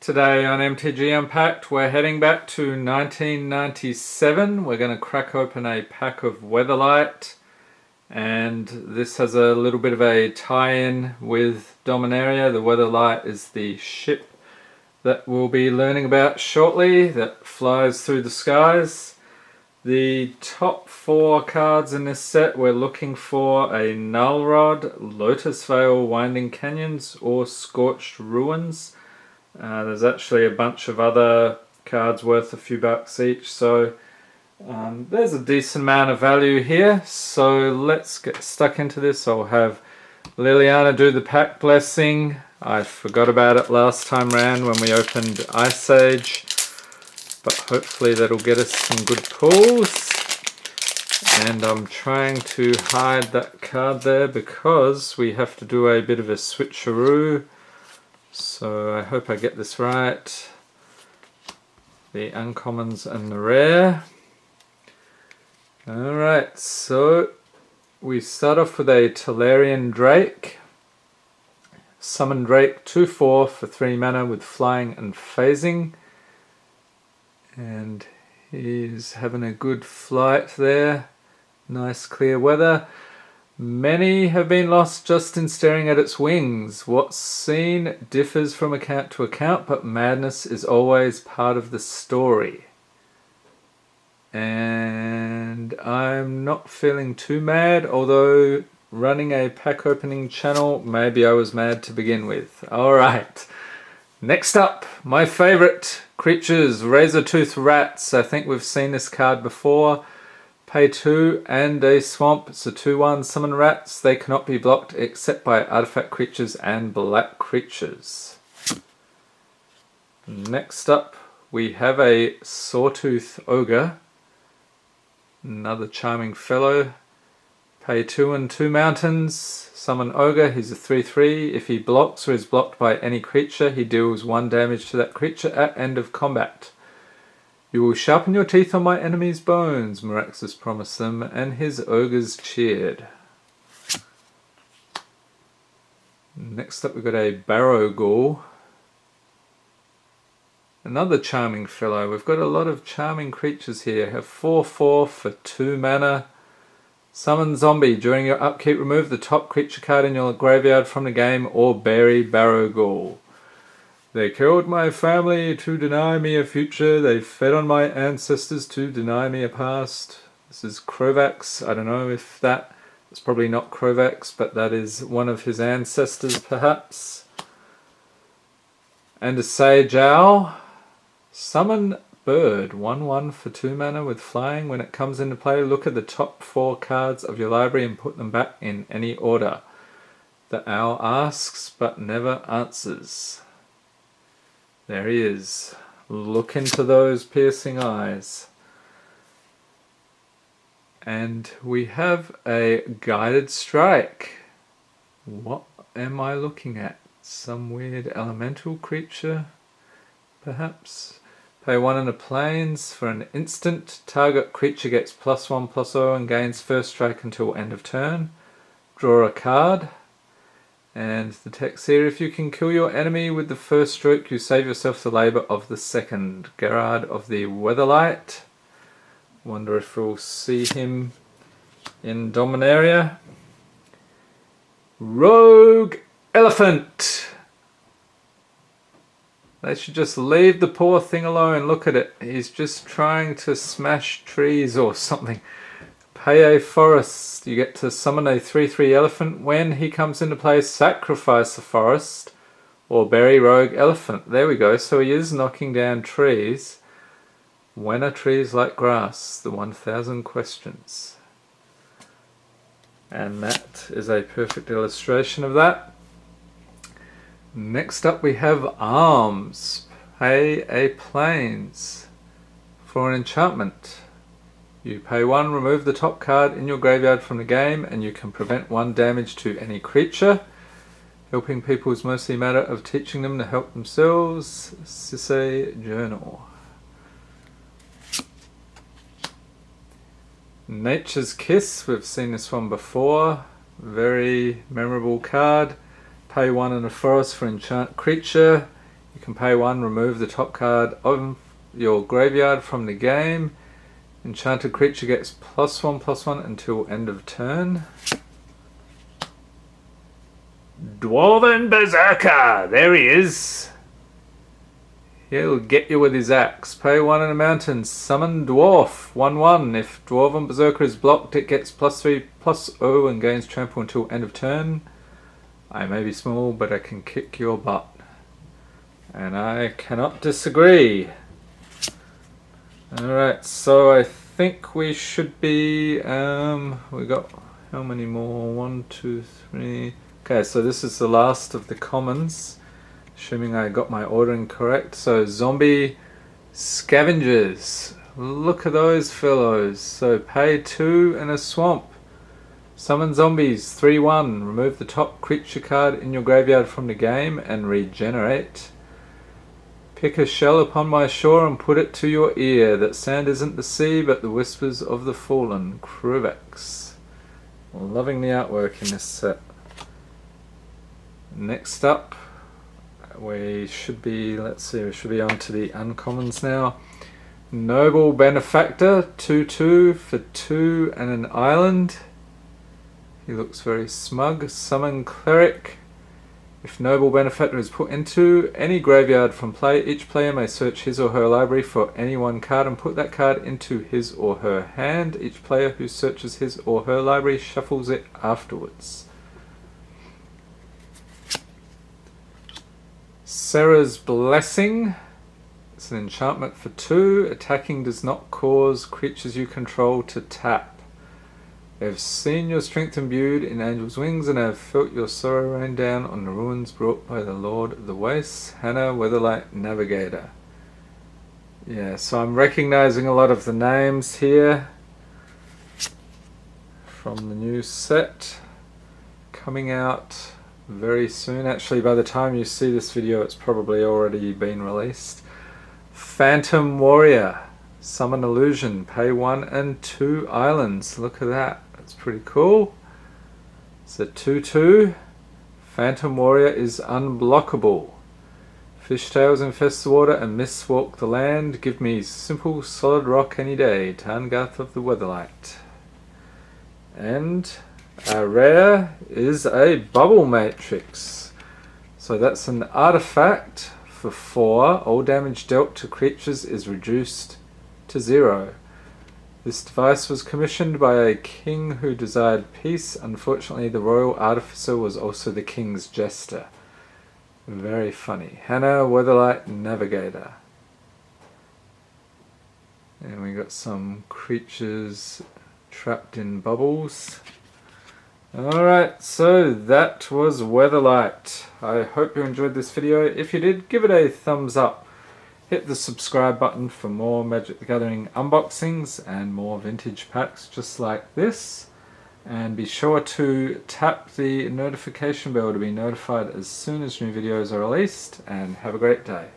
Today on MTG Unpacked, we're heading back to 1997. We're going to crack open a pack of Weatherlight, and this has a little bit of a tie-in with Dominaria. The Weatherlight is the ship that we'll be learning about shortly that flies through the skies. The top 4 cards in this set, we're looking for a Null Rod, Lotus Vale, Winding Canyons, or Scorched Ruins. There's actually a bunch of other cards worth a few bucks each, so there's a decent amount of value here. So let's get stuck into this. I'll have Liliana do the pack blessing. I forgot about it last time round when we opened Ice Age, but hopefully that'll get us some good pulls. And I'm trying to hide that card there because we have to do a bit of a switcheroo. So I hope I get this right. The uncommons and the rare. Alright, so we start off with a Tolarian Drake. Summon Drake 2/4 for 3 mana with flying and phasing. And he's having a good flight there. Nice clear weather. Many have been lost just in staring at its wings. What's seen differs from account to account, but madness is always part of the story. And I'm not feeling too mad, although running a pack opening channel, maybe I was mad to begin with. Alright, next up, my favourite creatures, Razortooth Rats. I think we've seen this card before. Pay 2 and a swamp. It's a 2/1 summon rats. They cannot be blocked except by artifact creatures and black creatures. Next up we have a Sawtooth Ogre. Another charming fellow. Pay 2 and 2 mountains. Summon Ogre. He's a 3/3. If he blocks or is blocked by any creature, he deals 1 damage to that creature at end of combat. You will sharpen your teeth on my enemy's bones, Miraxus promised them, and his ogres cheered. Next up we've got a Barrow Ghoul. Another charming fellow. We've got a lot of charming creatures here. A 4/4 for 2 mana. Summon Zombie. During your upkeep, remove the top creature card in your graveyard from the game or bury Barrow Ghoul. They killed my family to deny me a future. They fed on my ancestors to deny me a past. This is Krovax. I don't know if it's probably not Krovax, but that is one of his ancestors perhaps. And a Sage Owl. Summon Bird. 1/1 for 2 mana with flying. When it comes into play, look at the top 4 cards of your library and put them back in any order. The owl asks but never answers. There he is. Look into those piercing eyes. And we have a Guided Strike. What am I looking at? Some weird elemental creature, perhaps? Pay 1 in the plains for an instant. Target creature gets +1/+0 and gains first strike until end of turn. Draw a card. And the text here, if you can kill your enemy with the first stroke, you save yourself the labour of the second. Gerard of the Weatherlight. Wonder if we'll see him in Dominaria. Rogue Elephant! They should just leave the poor thing alone. Look at it. He's just trying to smash trees or something. Pay a forest. You get to summon a 3/3 elephant. When he comes into play, sacrifice a forest or bury Rogue Elephant. There we go. So he is knocking down trees. When are trees like grass? The 1000 questions. And that is a perfect illustration of that. Next up we have Arms. Pay a plains for an enchantment. You pay 1, remove the top card in your graveyard from the game, and you can prevent 1 damage to any creature. Helping people is mostly a matter of teaching them to help themselves. Sisse Journal. Nature's Kiss. We've seen this one before. Very memorable card. Pay 1 in a forest for enchant creature. You can pay 1, remove the top card of your graveyard from the game. Enchanted creature gets +1/+1 until end of turn. Dwarven Berserker! There he is! He'll get you with his axe. Pay 1 in a mountain. Summon Dwarf. 1/1. If Dwarven Berserker is blocked, it gets +3/+0 and gains trample until end of turn. I may be small, but I can kick your butt. And I cannot disagree. Alright, so I think we should be... we got how many more? 1, 2, 3... Okay, so this is the last of the commons. Assuming I got my ordering correct. So Zombic Scavengers. Look at those fellows. So pay 2 and a swamp. Summon zombies. 3/1. Remove the top creature card in your graveyard from the game and regenerate. Pick a shell upon my shore and put it to your ear. That sand isn't the sea, but the whispers of the fallen. Kruvex. Loving the artwork in this set. Next up, we should be, let's see, we should be on to the uncommons now. Noble Benefactor, 2/2 for 2 and an island. He looks very smug. Summon Cleric. If Noble Benefactor is put into any graveyard from play, each player may search his or her library for any one card and put that card into his or her hand. Each player who searches his or her library shuffles it afterwards. Sarah's Blessing. It's an enchantment for 2. Attacking does not cause creatures you control to tap. I have seen your strength imbued in angel's wings, and I have felt your sorrow rain down on the ruins brought by the Lord of the Wastes. Hannah, Weatherlight Navigator. Yeah, so I'm recognizing a lot of the names here from the new set. Coming out very soon. Actually, by the time you see this video, it's probably already been released. Phantom Warrior. Summon Illusion. Pay 1 and 2 islands. Look at that. That's pretty cool. It's a 2/2. Phantom Warrior is unblockable. Fishtails infest the water and mists walk the land. Give me simple solid rock any day. Tarngarth of the Weatherlight. And our rare is a Bubble Matrix. So that's an artifact for 4. All damage dealt to creatures is reduced to 0. This device was commissioned by a king who desired peace. Unfortunately, the royal artificer was also the king's jester. Very funny. Hannah, Weatherlight Navigator. And we got some creatures trapped in bubbles. Alright, so that was Weatherlight. I hope you enjoyed this video. If you did, give it a thumbs up. Hit the subscribe button for more Magic the Gathering unboxings and more vintage packs just like this. And be sure to tap the notification bell to be notified as soon as new videos are released. And have a great day.